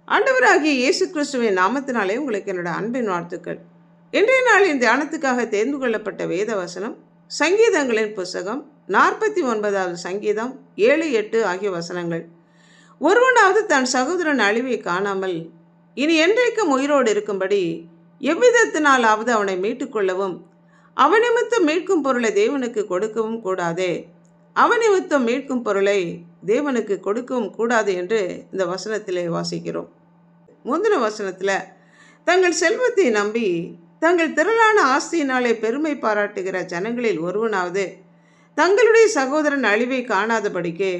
ஆண்டவராகிய இயேசு கிறிஸ்துவின் நாமத்தினாலே உங்களுக்கு என்னோட அன்பின் வாழ்த்துக்கள். இன்றைய நாளின் தியானத்துக்காக தேர்ந்து கொள்ளப்பட்ட வேத வசனம் சங்கீதங்களின் புஸ்தகம் 49வது சங்கீதம் 7, 8 ஆகிய வசனங்கள். ஒருவனாவது தன் சகோதரன் அழிவை காணாமல் இனி என்றைக்கும் உயிரோடு இருக்கும்படி எவ்விதத்தினாலாவது அவனை மீட்டுக்கொள்ளவும் அவனிமித்தம் மீட்கும் பொருளை தேவனுக்கு கொடுக்கவும் கூடாதே. அவனிமித்தம் மீட்கும் பொருளை தேவனுக்கு கொடுக்கவும் கூடாது என்று இந்த வசனத்திலே வாசிக்கிறோம். முந்தின வசனத்தில் தங்கள் செல்வத்தை நம்பி தங்கள் திரளான ஆஸ்தியினாலே பெருமை பாராட்டுகிற ஜனங்களில் ஒருவனாவது தங்களுடைய சகோதரன் அழிவை காணாதபடிக்கு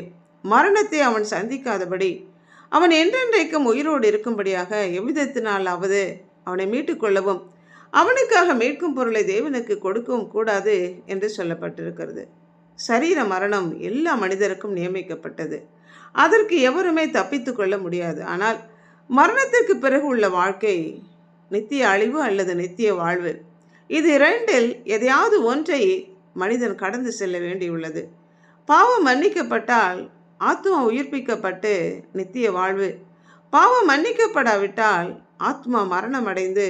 மரணத்தை அவன் சந்திக்காதபடி அவன் என்றென்றைக்கும் உயிரோடு இருக்கும்படியாக எவ்விதத்தினாலாவது அவனை மீட்டுக்கொள்ளவும் அவனுக்காக மீட்கும் பொருளை தேவனுக்கு கொடுக்கவும் கூடாது என்று சொல்லப்பட்டிருக்கிறது. சரீர மரணம் எல்லா மனிதருக்கும் நியமிக்கப்பட்டது. அதற்கு எவருமே தப்பித்து கொள்ள முடியாது. ஆனால் மரணத்திற்கு பிறகு உள்ள வாழ்க்கை நித்திய அழிவு அல்லது நித்திய வாழ்வு. இது இரண்டில் எதையாவது ஒன்றை மனிதன் கடந்து செல்ல வேண்டியுள்ளது. பாவம் மன்னிக்கப்பட்டால் ஆத்மா உயிர்ப்பிக்கப்பட்டு நித்திய வாழ்வு, பாவம் மன்னிக்கப்படாவிட்டால் ஆத்மா மரணம் அடைந்து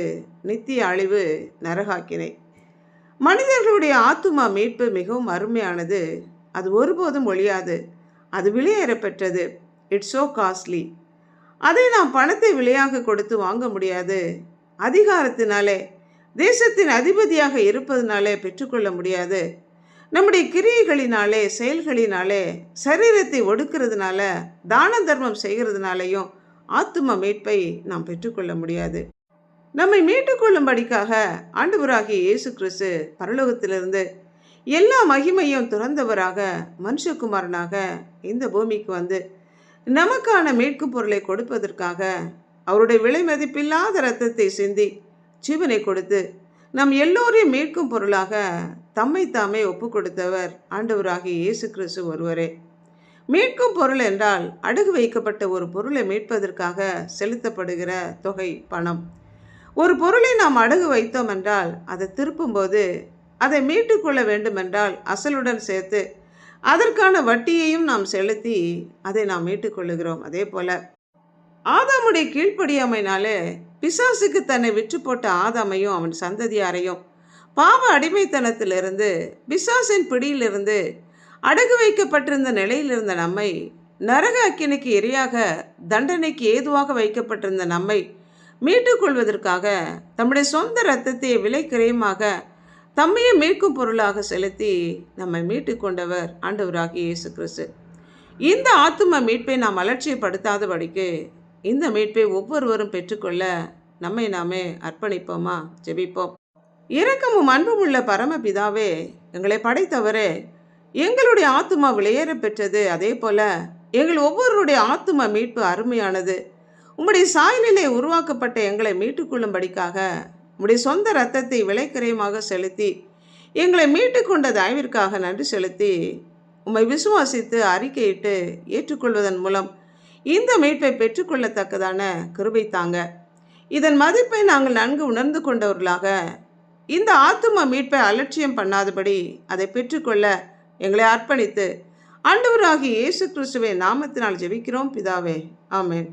நித்திய அழிவு, நரகாக்கினை. மனிதர்களுடைய ஆத்துமா மீட்பு மிகவும் அருமையானது. அது ஒருபோதும் ஒழியாது. அது விலையேற பெற்றது. It's so costly. அதை நாம் பணத்தை விலையாக கொடுத்து வாங்க முடியாது. அதிகாரத்தினாலே, தேசத்தின் அதிபதியாக இருப்பதனாலே பெற்றுக்கொள்ள முடியாது. நம்முடைய கிரியைகளினாலே, செயல்களினாலே, சரீரத்தை ஒடுக்கிறதுனால, தான தர்மம் செய்கிறதுனாலையும் ஆத்தும மீட்பை நாம் பெற்றுக்கொள்ள முடியாது. நம்மை மீட்டுக்கொள்ளும்படிக்காக ஆண்டவராகிய இயேசு கிறிஸ்து பரலோகத்திலிருந்து எல்லா மகிமையும் துறந்தவராக மனுஷகுமாரனாக இந்த பூமிக்கு வந்து நமக்கான மீட்கும் பொருளை கொடுப்பதற்காக அவருடைய விலை மதிப்பில்லாத இரத்தத்தை சிந்தி ஜீவனை கொடுத்து நம் எல்லோரையும் மீட்கும் பொருளாக தம்மை தாமே ஒப்பு கொடுத்தவர் ஆண்டவராகிய இயேசு கிறிஸ்து ஒருவரே. மீட்கும் பொருள் என்றால் அடகு வைக்கப்பட்ட ஒரு பொருளை மீட்பதற்காக செலுத்தப்படுகிற தொகை, பணம். ஒரு பொருளை நாம் அடகு வைத்தோம் என்றால் அதை திருப்பும்போது அதை மீட்டுக்கொள்ள வேண்டுமென்றால் அசலுடன் சேர்த்து அதற்கான வட்டியையும் நாம் செலுத்தி அதை நாம் மீட்டுக்கொள்ளுகிறோம். அதே போல ஆதாமுடைய கீழ்ப்படியாமையினாலே பிசாசுக்கு தன்னை விற்று போட்ட ஆதாமையும் அவன் சந்ததியாரையும் பாவ அடிமைத்தனத்திலிருந்து, பிசாசின் பிடியிலிருந்து, அடகு வைக்கப்பட்டிருந்த நிலையிலிருந்த நம்மை, நரக அக்கினிக்கு இரையாக தண்டனைக்கு ஏதுவாக வைக்கப்பட்டிருந்த நம்மை மீட்டுக்கொள்வதற்காக தம்முடைய சொந்த இரத்தத்தை விலைக்கிரயமாக தம்மையே மீட்கும் பொருளாக செலுத்தி நம்மை மீட்டு கொண்டவர் ஆண்டவராகிய இயேசு கிறிஸ்து. இந்த ஆத்தும மீட்பை நாம் அலட்சியப்படுத்தாதபடிக்கு இந்த மீட்பை ஒவ்வொருவரும் பெற்றுக்கொள்ள நம்மை நாமே அர்ப்பணிப்போமா? ஜெபிப்போம். இரக்கமும் அன்பும் உள்ள பரமபிதாவே, எங்களை படைத்தவரே, எங்களுடைய ஆத்துமா விலையேற பெற்றது. அதே போல எங்கள் ஒவ்வொருடைய ஆத்தும மீட்பு அருமையானது. உம்முடைய சாயலிலே உருவாக்கப்பட்ட எங்களை மீட்டுக்கொள்ளும்படிக்காக உம்முடைய சொந்த இரத்தத்தை விலைக்கிரயமாக செலுத்தி எங்களை மீட்டுக்கொண்ட தயவிற்காக நன்றி செலுத்தி உம்மை விசுவாசித்து அறிக்கையிட்டு ஏற்றுக்கொள்வதன் மூலம் இந்த மீட்பை பெற்றுக்கொள்ளத்தக்கதான கிருபை தாங்க. இதன் மதிப்பை நாங்கள் நன்கு உணர்ந்து கொண்டவர்களாக இந்த ஆத்தும மீட்பை அலட்சியம் பண்ணாதபடி அதை பெற்றுக்கொள்ள எங்களை அர்ப்பணித்து ஆண்டவராகிய இயேசு கிறிஸ்துவின் நாமத்தினால் ஜெபிக்கிறோம் பிதாவே. ஆமென்.